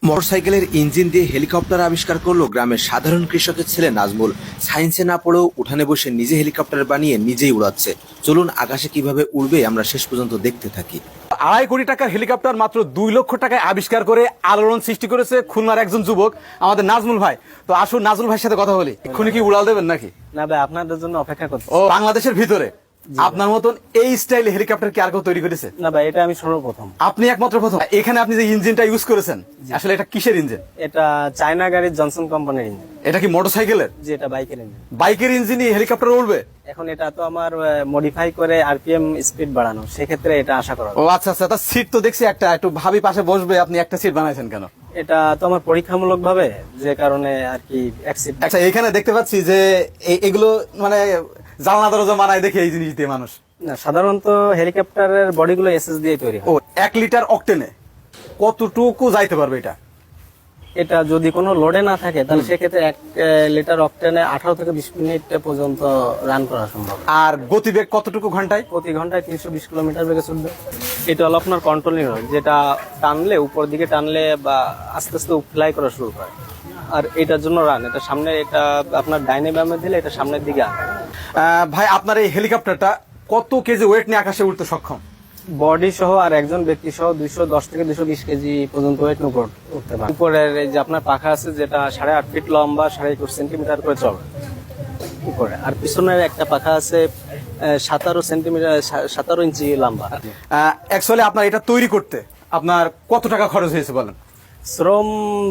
মোটরসাইকেলের ইঞ্জিন দিয়ে হেলিকপ্টার আবিষ্কার করলো গ্রামের সাধারণ কৃষকের ছেলে নাজমুল। সায়েন্সে না পড়েও উঠানে বসে নিজে হেলিকপ্টার বানিয়ে নিজেই উড়াচ্ছে। চলুন আকাশে কিভাবে উড়বে আমরা শেষ পর্যন্ত দেখতে থাকি। 2.5 কোটি টাকার হেলিকপ্টার মাত্র 2 লক্ষ টাকায় আবিষ্কার করে আলোড়ন সৃষ্টি করেছে খুলনার একজন যুবক আমাদের নাজমুল ভাই। তো আসুন নাজমুল ভাইয়ের সাথে কথা বলি। এক্ষুনি কি উড়াল দেবেন নাকি? না ভাই, আপনাদের জন্য অপেক্ষা করছি। ও বাংলাদেশের ভিতরে আপনার মতন এই স্টাইলে হেলিকপ্টার কি আর কেউ তৈরি করেছে? না ভাই, এটা আমি সর্বপ্রথম। আপনি একমাত্র প্রথম। এখানে আপনি যে ইঞ্জিনটা ইউজ করেছেন আসলে এটা কিসের ইঞ্জিন? এটা চায়না গাড়ির জনসন কোম্পানির ইঞ্জিন। এটা কি মোটরসাইকেলের? যে এটা বাইকের ইঞ্জিন। বাইকের ইঞ্জিনই হেলিকপ্টার উড়বে? এখন এটা তো আমার মডিফাই করে আরপিএম স্পিড বাড়ানো, সেক্ষেত্রে এটা আশা করা। ও আচ্ছা আচ্ছা। তা সিট তো দেখছি একটা, একটু ভাবি পাশে বসবে, আপনি একটা সিট বানাইছেন কেন? এটা তো আমার পরীক্ষামূলক ভাবে, যে কারণে আর কি আচ্ছা, এখানে দেখতে পাচ্ছি যে এগুলো মানে জানলা দরজা বানায় দেখে এই জিনিস দিয়ে মানুষ। না, সাধারণত হেলিকপ্টারের বডিগুলো এসএস দিয়ে তৈরি হয়। ও 1 লিটার অক্টেনে কতটুকু যাইতে পারবে এটা? এটা যদি কোনো লোডে না থাকে তাহলে সেক্ষেত্রে 1 লিটার অক্টেনে 18 থেকে 20 মিনিট পর্যন্ত রান করা সম্ভব। আর গতিবেগ কতটুকু ঘন্টায়? প্রতি ঘন্টায় 320 কিলোমিটার বেগে চলবে। এটা হলো আপনার কন্ট্রোল নিউরন, যেটা টানলে উপর দিকে টানলে বা আস্তে আস্তে ফ্লাই করা শুরু করে। আর এটার জন্য রান, এটা সামনে, এটা আপনার ডাইনে বামে দিলে এটা সামনের দিকে আনে। ভাই আপনার এই হেলিকপ্টারটা কত কেজি ওয়েট নিয়ে আকাশে উঠতে সক্ষম? বডি সহ আর একজন ব্যক্তি সহ 210 থেকে 220 কেজি পর্যন্ত ওয়েট উঠতে পারে। উপরের এই যে আপনার পাখা আছে, যেটা 8.5 ফিট লম্বা, 21.5 সেন্টিমিটার করে চলে উপরে। আর পিছনের একটা পাখা আছে 17 ইঞ্চি লম্বা। অ্যাকচুয়ালি আপনার এটা তৈরি করতে আপনার কত টাকা খরচ হয়েছে বলেন? শ্রম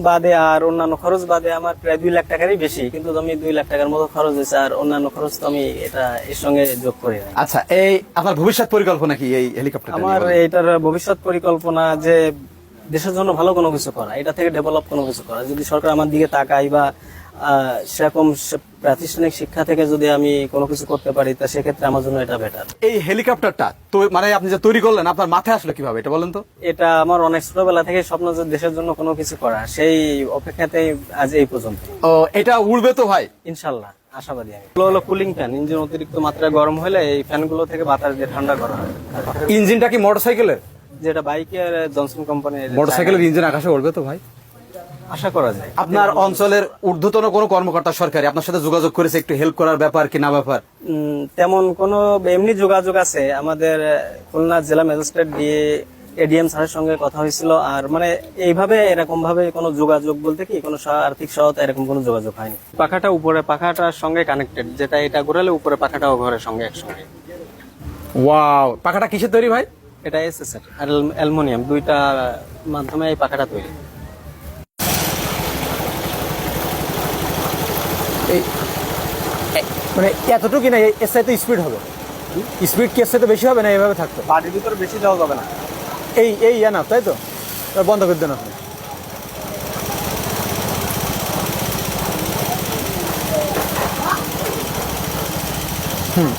বাদে আর অন্যান্য খরচ বাদে আমার প্রায় 2 লাখ টাকারই বেশি, কিন্তু আমি 2 লাখ টাকার মতো খরচ হয়েছে। আর অন্যান্য খরচ তো আমি এটা এর সঙ্গে যোগ করি না। আচ্ছা, এই আপনার ভবিষ্যৎ পরিকল্পনা কি এই হেলিকপ্টার? আমার এটার ভবিষ্যৎ পরিকল্পনা যে দেশের জন্য ভালো কোনো কিছু করা, এটা থেকে ডেভেলপ কোনো কিছু করা। যদি সরকার আমার দিকে তাকায় বা সেরকম প্রাতিষ্ঠানিক শিক্ষা থেকে যদি আমি কোনো কিছু করতে পারি, তা সেক্ষেত্রে আমার জন্য এটা বেটার। এই হেলিকপ্টারটা তো মানে আপনি যে তৈরি করলেন আপনার মাথায় আসলো কিভাবে এটা বলেন তো? এটা আমার অনেক ছোটবেলা থেকে স্বপ্ন, যে দেশের জন্য কোনো কিছু করা, সেই অপেক্ষাতেই আজ এই পর্যন্ত। ও এটা উড়বে তো ভাই? ইনশাল্লাহ, আশাবাদী আমি। এগুলো হলো কুলিং ফ্যান। ইঞ্জিন অতিরিক্ত মাত্রায় গরম হলে এই ফ্যানগুলো থেকে বাতাস দিয়ে ঠান্ডা করা হয়। ইঞ্জিনটা কি মোটরসাইকেলের? যেটা বাইকের জনসন কোম্পানির। মোটরসাইকেলের ইঞ্জিন আকাশে উড়বে তো ভাই? আশা করা যায়। আপনার অঞ্চলের ঊর্ধ্বতন কোনো কর্মকর্তা সরকারি আপনার সাথে যোগাযোগ করেছে একটু হেল্প করার ব্যাপার কি না ব্যাপার? তেমন কোনো এমনি যোগাযোগ আছে, আমাদের খুলনা জেলা ম্যাজিস্ট্রেট দিয়ে এডিএম স্যারের সঙ্গে কথা হয়েছিল। আর মানে এইভাবে এরকম ভাবে কোনো যোগাযোগ বলতে কি কোনো আর্থিক সহায়তা এরকম কোনো যোগাযোগ হয়নি। পাখাটা উপরে, পাখাটার সঙ্গে কানেক্টেড, যেটা এটা ঘোরালে উপরে পাখাটাও ঘরের সঙ্গে একসঙ্গে। ওয়াও, পাখাটা কিসের তৈরি ভাই? এটা এসএস আর অ্যালুমিনিয়াম, দুইটা মাধ্যমে এই পাখাটা তৈরি। মানে এতটুকু না, এর সাথে স্পিড হবে? স্পিড কি এর সাথে বেশি হবে না এভাবে থাকতো? বাড়ির ভিতরে বেশি যাওয়া যাবে না। এই না, তাই তো? বন্ধ করে দেন আপনি। হুম।